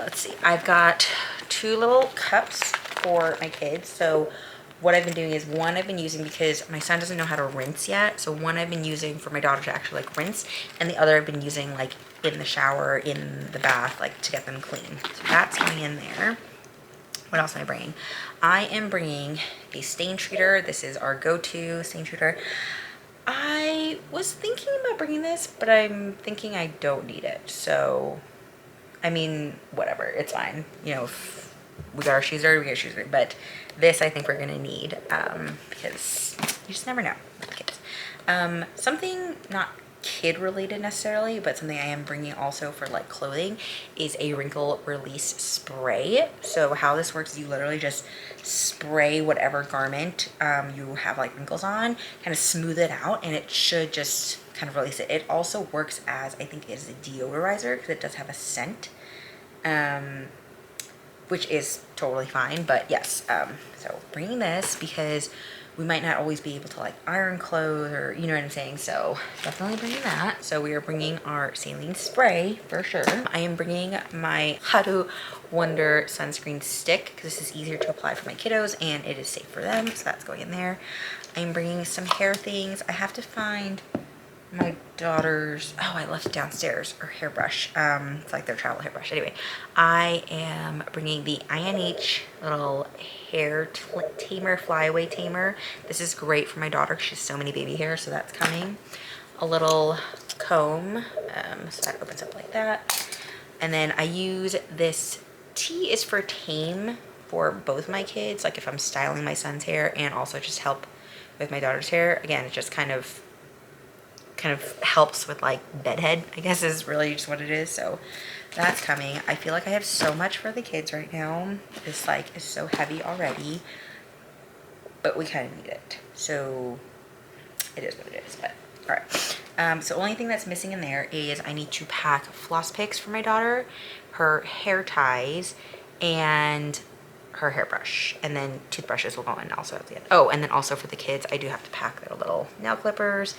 Let's see. I've got 2 little cups for my kids. So what I've been doing is one I've been using because my son doesn't know how to rinse yet. So one I've been using for my daughter to actually like rinse, and the other I've been using like in the shower, in the bath, like to get them clean. So that's going in there. What else am I bringing? I am bringing a stain treater. This is our go-to stain treater. I was thinking about bringing this, but I'm thinking I don't need it. So, I mean, whatever, it's fine. You know, if we got our shoes dirty, we get our shoes dirty. But this I think we're gonna need because you just never know with kids. Something not kid related necessarily, but something I am bringing also for like clothing is a wrinkle release spray. So how this works is you literally just spray whatever garment you have like wrinkles on, kind of smooth it out, and it should just kind of release it. It also works as, I think, is a deodorizer because it does have a scent, which is totally fine. But yes, so bringing this because we might not always be able to like iron clothes, or you know what I'm saying, so definitely bringing that. So we are bringing our saline spray for sure. I am bringing my Haru Wonder sunscreen stick because this is easier to apply for my kiddos and it is safe for them, so that's going in there. I'm bringing some hair things. I have to find my daughter's, oh, I left it downstairs, her hairbrush. It's like their travel hairbrush. Anyway, I am bringing the INH little hair tamer, flyaway tamer. This is great for my daughter because she has so many baby hairs, so that's coming. A little comb, so that opens up like that. And then I use this, T is for tame for both my kids, like if I'm styling my son's hair, and also just help with my daughter's hair. Again, it just kind of helps with like bedhead, I guess is really just what it is. So that's coming. I feel like I have so much for the kids right now. This like is so heavy already, but we kind of need it. So it is what it is, but all right. So only thing that's missing in there is I need to pack floss picks for my daughter, her hair ties, and her hairbrush, and then toothbrushes will go in also at the end. Oh, and then also for the kids, I do have to pack their little nail clippers.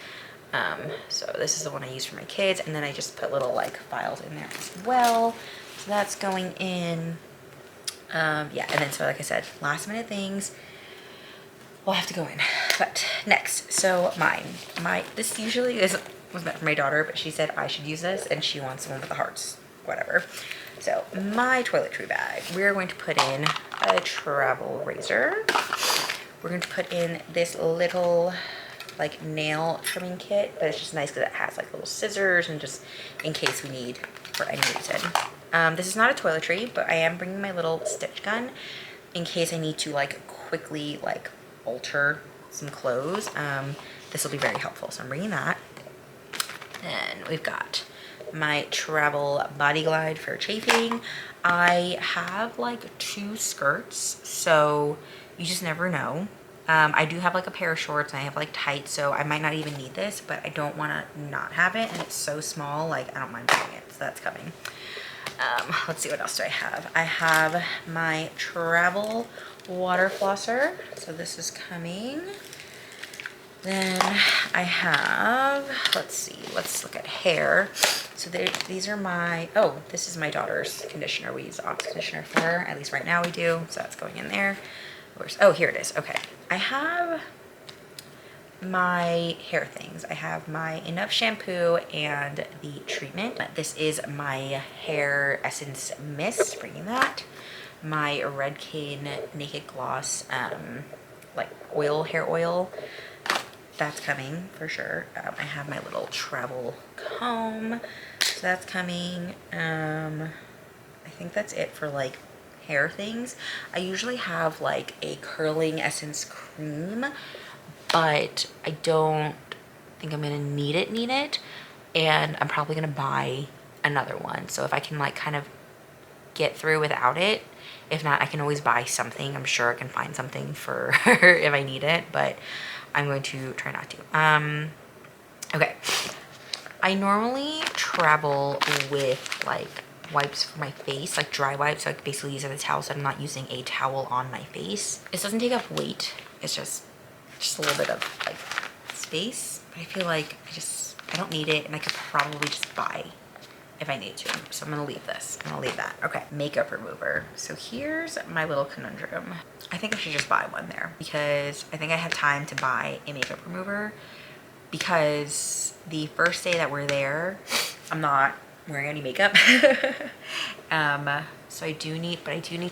So this is the one I use for my kids, and then I just put little like files in there as well. So that's going in. Yeah, and then so like I said, last minute things will have to go in. But next, so this usually was meant for my daughter, but she said I should use this, and she wants the one with the hearts, whatever. So my toiletry bag, we're going to put in a travel razor. We're going to put in this little like nail trimming kit, but it's just nice because it has like little scissors and just in case we need for any reason. This is not a toiletry, but I am bringing my little stitch gun in case I need to like quickly like alter some clothes. This will be very helpful, so I'm bringing that. Then we've got my travel body glide for chafing. I have like 2 skirts, so you just never know. I do have like a pair of shorts and I have like tights, so I might not even need this, but I don't want to not have it, and it's so small, like I don't mind buying it, so that's coming. Let's see, what else do I have? I have my travel water flosser, so this is coming. Then I have, let's see, let's look at hair. So these are my, oh, this is my daughter's conditioner. We use Ox conditioner for her, at least right now we do, so that's going in there. Oh, here it is. Okay. I have my hair things. I have my Enough shampoo and the treatment. This is my hair essence mist, bringing that. My Red Cane Naked Gloss like oil, hair oil. That's coming for sure. I have my little travel comb, so that's coming. I think that's it for like hair things. I usually have like a curling essence cream, but I don't think I'm gonna need it, and I'm probably gonna buy another one. So if I can like kind of get through without it, if not, I can always buy something. I'm sure I can find something for if I need it, but I'm going to try not to. Okay, I normally travel with like wipes for my face, like dry wipes, so I basically use it as a towel, so I'm not using a towel on my face. This doesn't take up weight, it's just a little bit of like space, but I feel like I don't need it, and I could probably just buy if I need to. So I'm gonna leave this, I'm gonna leave that. Okay, makeup remover. So here's my little conundrum. I think I should just buy one there, because I think I have time to buy a makeup remover, because the first day that we're there, I'm not wearing any makeup. So I do need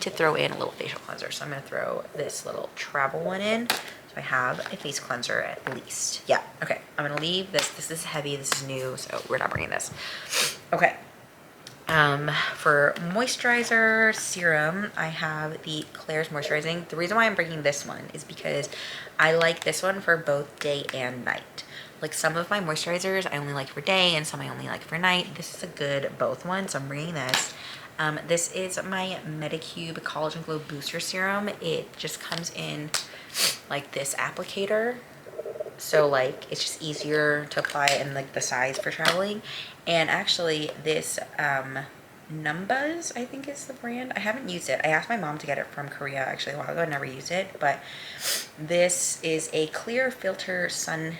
to throw in a little facial cleanser. So I'm gonna throw this little travel one in. So I have a face cleanser at least. Yeah, okay, I'm gonna leave this. This is heavy, this is new, so we're not bringing this. Okay, for moisturizer serum, I have the Klairs Moisturizing. The reason why I'm bringing this one is because I like this one for both day and night. Like some of my moisturizers I only like for day, and some I only like for night. This is a good both one, so I'm bringing this. This is my Medicube Collagen Glow Booster Serum. It just comes in like this applicator, so like it's just easier to apply in like the size for traveling. And actually this Numbuzz, I think is the brand. I haven't used it. I asked my mom to get it from Korea actually a while ago. I never used it, but this is a clear filter sun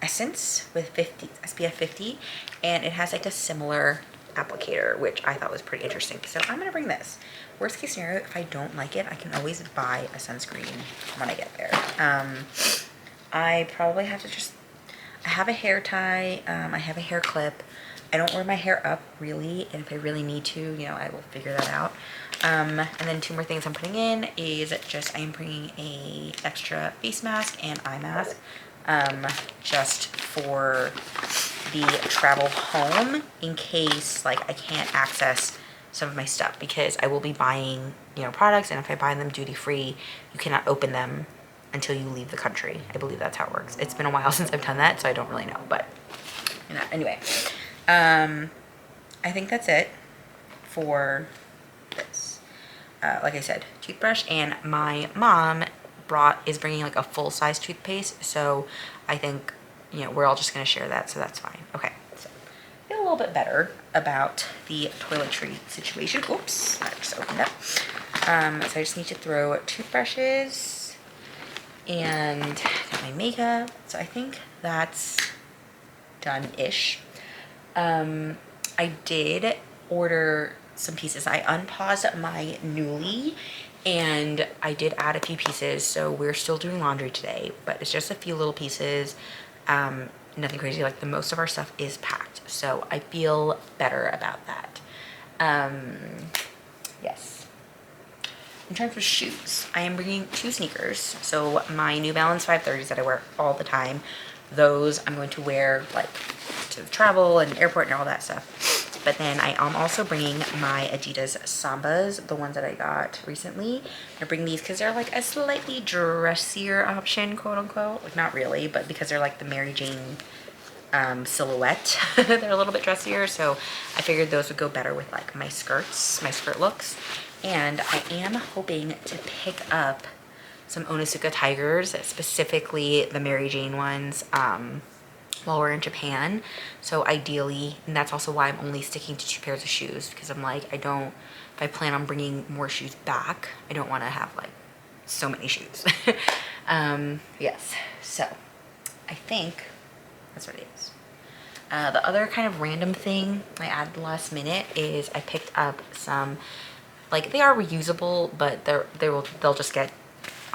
essence with SPF 50, and it has like a similar applicator, which I thought was pretty interesting. So I'm gonna bring this. Worst case scenario, if I don't like it, I can always buy a sunscreen when I get there. I probably have to I have a hair tie, I have a hair clip. I don't wear my hair up really, and if I really need to, you know, I will figure that out. And then two more things I'm putting in is I am bringing a extra face mask and eye mask, just for the travel home in case like I can't access some of my stuff, because I will be buying, you know, products, and if I buy them duty free, you cannot open them until you leave the country. I believe that's how it works. It's been a while since I've done that, so I don't really know, but you know, anyway, I think that's it for this. Like I said, toothbrush, and my mom is bringing like a full-size toothpaste, so I think, you know, we're all just gonna share that, so that's fine. Okay, so I feel a little bit better about the toiletry situation. Oops, that just opened up. So I just need to throw toothbrushes and got my makeup, so I think that's done-ish. I did order some pieces. I unpaused my Nuuly, and I did add a few pieces, so we're still doing laundry today, but it's just a few little pieces. Nothing crazy. Like the most of our stuff is packed, so I feel better about that. Yes. In terms of shoes, I am bringing 2 sneakers. So my New Balance 530s that I wear all the time, those I'm going to wear like to the travel and airport and all that stuff. But then I am also bringing my Adidas Sambas, the ones that I got recently. I bring these because they're like a slightly dressier option, quote unquote. Like not really, but because they're like the Mary Jane silhouette, they're a little bit dressier. So I figured those would go better with like my skirts, my skirt looks. And I am hoping to pick up some Onitsuka Tigers, specifically the Mary Jane ones, while we're in Japan. So ideally, and that's also why I'm only sticking to 2 pairs of shoes, because I'm like, if I plan on bringing more shoes back, I don't want to have like so many shoes. Yes, so I think that's what it is. The other kind of random thing I added last minute is I picked up some, like, they are reusable, but they'll just get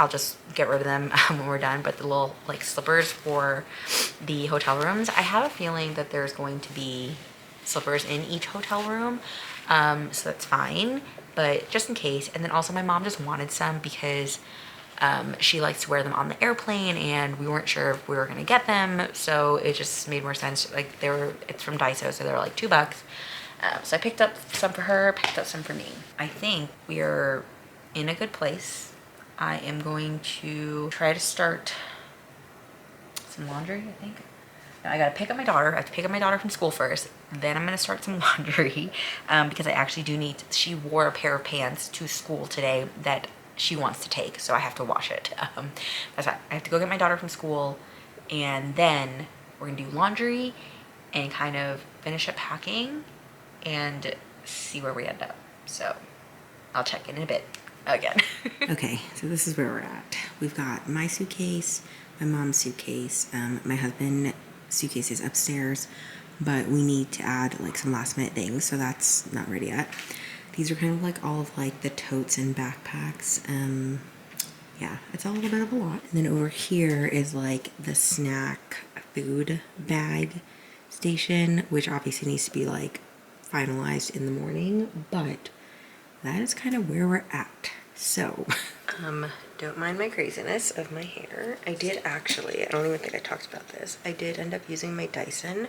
I'll just get rid of them when we're done. But the little like slippers for the hotel rooms, I have a feeling that there's going to be slippers in each hotel room, so that's fine, but just in case. And then also my mom just wanted some because she likes to wear them on the airplane, and we weren't sure if we were gonna get them, so it just made more sense. Like it's from Daiso, so they were like $2. So I picked up some for her, picked up some for me. I think we are in a good place. I am going to try to start some laundry, I think. Now I gotta pick up my daughter. I have to pick up my daughter from school first. Then I'm gonna start some laundry because I actually do need to, she wore a pair of pants to school today that she wants to take, so I have to wash it. That's fine. I have to go get my daughter from school, and then we're gonna do laundry and kind of finish up packing and see where we end up. So I'll check in a bit again. Okay, so this is where we're at. We've got my suitcase, my mom's suitcase, my husband's suitcase is upstairs, but we need to add like some last minute things, so that's not ready yet. These are kind of like all of like the totes and backpacks. Yeah, it's all a little bit of a lot. And then over here is like the snack food bag station, which obviously needs to be like finalized in the morning, but that is kind of where we're at. So don't mind my craziness of my hair. I did actually, I don't even think I talked about this, I did end up using my Dyson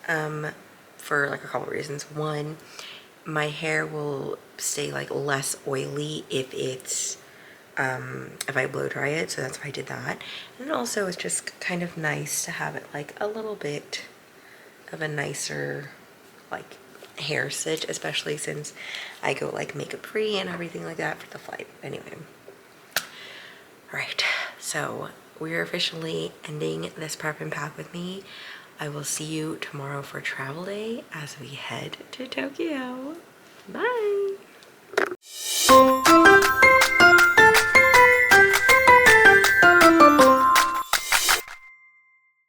for like a couple reasons. One, my hair will stay like less oily if it's if I blow dry it, so that's why I did that. And also it's just kind of nice to have it like a little bit of a nicer like hair sit, especially since I go like makeup free and everything like that for the flight. Anyway, all right, so we're officially ending this prep and pack with me. I will see you tomorrow for travel day as we head to Tokyo. Bye.